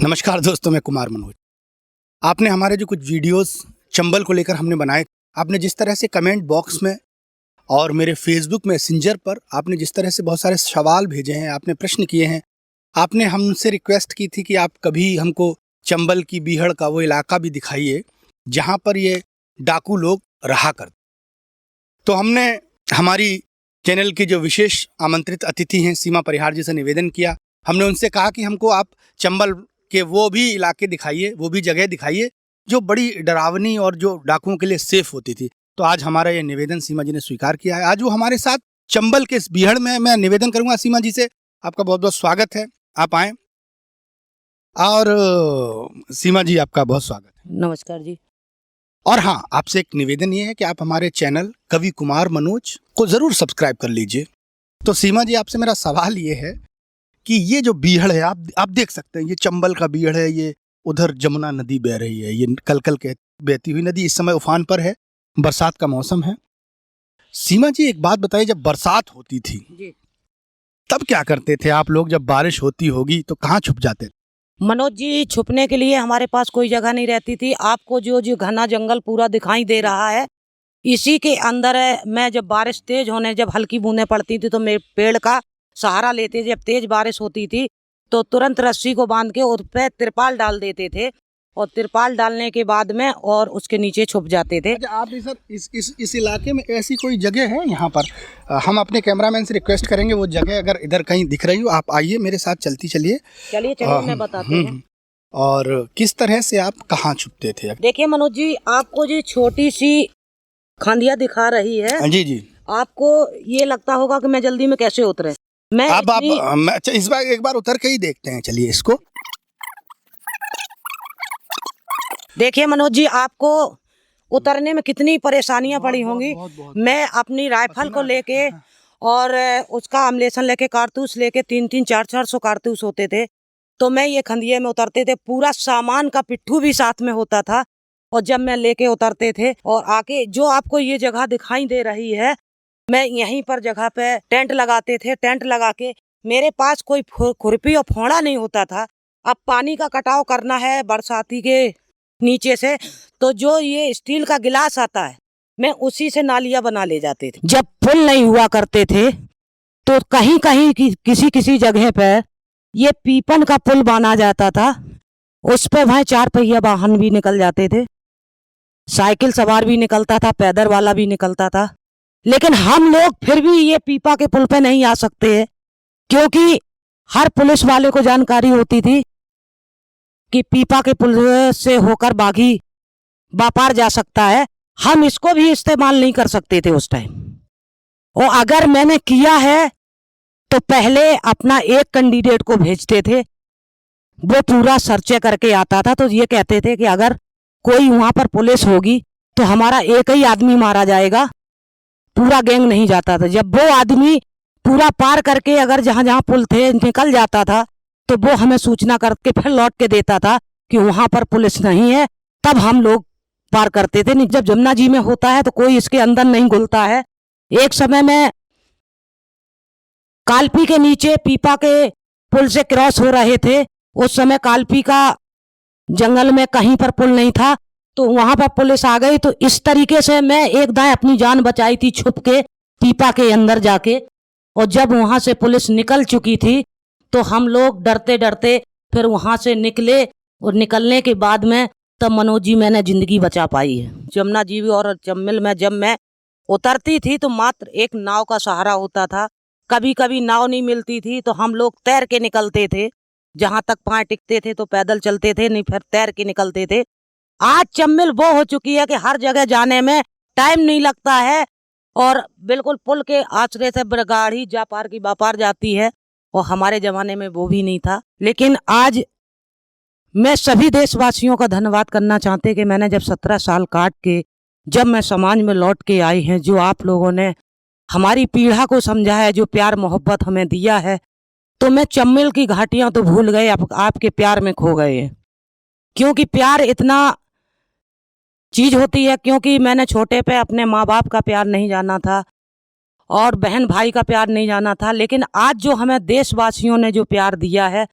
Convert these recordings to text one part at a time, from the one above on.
नमस्कार दोस्तों, मैं कुमार मनोज। आपने हमारे जो कुछ वीडियोस चंबल को लेकर हमने बनाए, आपने जिस तरह से कमेंट बॉक्स में और मेरे फेसबुक मैसेंजर पर आपने जिस तरह से बहुत सारे सवाल भेजे हैं, आपने प्रश्न किए हैं, आपने हमसे रिक्वेस्ट की थी कि आप कभी हमको चंबल की बीहड़ का वो इलाका भी दिखाइए जहाँ पर ये डाकू लोग रहा करते। तो हमने हमारी चैनल के जो विशेष आमंत्रित अतिथि हैं सीमा परिहार जी से निवेदन किया। हमने उनसे कहा कि हमको आप चंबल के वो भी इलाके दिखाइए, वो भी जगह दिखाइए जो बड़ी डरावनी और जो डाकुओं के लिए सेफ होती थी। तो आज हमारा ये निवेदन सीमा जी ने स्वीकार किया है। आज वो हमारे साथ चंबल के इस बीहड़ में मैं निवेदन करूंगा सीमा जी से, आपका बहुत बहुत स्वागत है, आप आएँ। और सीमा जी आपका बहुत स्वागत है। नमस्कार जी। और हाँ, आपसे एक निवेदन ये है कि आप हमारे चैनल कवि कुमार मनोज को ज़रूर सब्सक्राइब कर लीजिए। तो सीमा जी आपसे मेरा सवाल ये है कि ये जो बीहड़ है, आप देख सकते हैं, ये चंबल का बीहड़ है, ये उधर जमुना नदी बह रही है, ये कल के बहती हुई नदी इस समय उफान पर है, बरसात का मौसम है। सीमा जी एक बात बताइए, जब बरसात होती थी जी तब क्या करते थे आप लोग? जब बारिश होती होगी तो कहाँ छुप जाते थे? मनोज जी, छुपने के लिए हमारे पास कोई जगह नहीं रहती थी। आपको जो जो घना जंगल पूरा दिखाई दे रहा है, इसी के अंदर है। मैं जब बारिश तेज होने, जब हल्की बूंदें पड़ती थी तो मैं पेड़ का सहारा लेते थे। जब तेज बारिश होती थी तो तुरंत रस्सी को बांध के उस पर तिरपाल डाल देते थे और तिरपाल डालने के बाद में और उसके नीचे छुप जाते थे। अच्छा, आप सर इस इलाके में ऐसी कोई जगह है यहाँ पर? हम अपने कैमरामैन से रिक्वेस्ट करेंगे, वो जगह अगर इधर कहीं दिख रही हो आप आइए मेरे साथ, चलिए चलिए मैं बताते हैं। और किस तरह से आप कहाँ छुपते थे? देखिए मनोज जी, आपको जी छोटी सी खांदिया दिखा रही है। जी। आपको ये लगता होगा कि मैं जल्दी में कैसे उतरे। मैं अच्छा, इस बार एक बार उतर के ही देखते हैं, चलिए इसको। देखिए मनोज जी, आपको उतरने में कितनी परेशानियां पड़ी होंगी। मैं अपनी राइफल को लेके और उसका अम्लेशन लेके, कारतूस लेके, 3-3, 4-400 कारतूस होते थे। तो मैं ये खंदिये में उतरते थे, पूरा सामान का पिट्ठू भी साथ में होता था। और जब मैं लेके उतरते थे और आके जो आपको ये जगह दिखाई दे रही है, मैं यहीं पर जगह पे टेंट लगाते थे। टेंट लगा के, मेरे पास कोई खुरपी और फोड़ा नहीं होता था। अब पानी का कटाव करना है बरसाती के नीचे से, तो जो ये स्टील का गिलास आता है, मैं उसी से नालियां बना ले जाते थे। जब पुल नहीं हुआ करते थे तो कहीं कहीं किसी जगह पे ये पीपन का पुल बना जाता था। उस पे भाई 4 पहिया वाहन भी निकल जाते थे, साइकिल सवार भी निकलता था, पैदल वाला भी निकलता था। लेकिन हम लोग फिर भी ये पीपा के पुल पे नहीं आ सकते हैं, क्योंकि हर पुलिस वाले को जानकारी होती थी कि पीपा के पुल से होकर बागी बापार जा सकता है। हम इसको भी इस्तेमाल नहीं कर सकते थे उस टाइम। और अगर मैंने किया है तो पहले अपना एक कैंडिडेट को भेजते थे, वो पूरा सर्च करके आता था। तो ये कहते थे कि अगर कोई वहां पर पुलिस होगी तो हमारा एक ही आदमी मारा जाएगा, पूरा गैंग नहीं जाता था। जब वो आदमी पूरा पार करके अगर जहां जहां पुल थे निकल जाता था तो वो हमें सूचना करके फिर लौट के देता था कि वहां पर पुलिस नहीं है, तब हम लोग पार करते थे। नहीं, जब जमुना जी में होता है तो कोई इसके अंदर नहीं घुलता है। एक समय में कालपी के नीचे पीपा के पुल से क्रॉस हो रहे थे, उस समय कालपी का जंगल में कहीं पर पुल नहीं था, तो वहां पर पुलिस आ गई। तो इस तरीके से मैं एक दाएं अपनी जान बचाई थी छुप के पीपा के अंदर जाके। और जब वहां से पुलिस निकल चुकी थी तो हम लोग डरते डरते फिर वहां से निकले। और निकलने के बाद में तब मनोज जी मैंने जिंदगी बचा पाई है। जमुना जी और चंबल में जब मैं उतरती थी तो मात्र एक नाव का सहारा होता था। कभी कभी नाव नहीं मिलती थी तो हम लोग तैर के निकलते थे, जहां तक पांव टिकते थे तो पैदल चलते थे, नहीं फिर तैर के निकलते थे। आज चंबल वो हो चुकी है कि हर जगह जाने में टाइम नहीं लगता है और बिल्कुल पुल के आश्रय से गाड़ी जा पार की बापार जाती है। और हमारे जमाने में वो भी नहीं था। लेकिन आज मैं सभी देशवासियों का धन्यवाद करना चाहते कि मैंने जब 17 साल काट के जब मैं समाज में लौट के आई हैं, जो आप लोगों ने हमारी पीढ़ा को समझा है, जो प्यार मोहब्बत हमें दिया है, तो मैं चंबल की घाटियां तो भूल गए, आपके प्यार में खो गए हैं। क्योंकि प्यार इतना चीज होती है, क्योंकि मैंने छोटे पे अपने माँ बाप का प्यार नहीं जाना था और बहन भाई का प्यार नहीं जाना था। लेकिन आज जो हमें देशवासियों ने जो प्यार दिया है,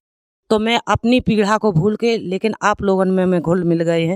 तो तो मैं अपनी पीढ़ा को भूल के, लेकिन आप लोगों में घुल मिल गए हैं।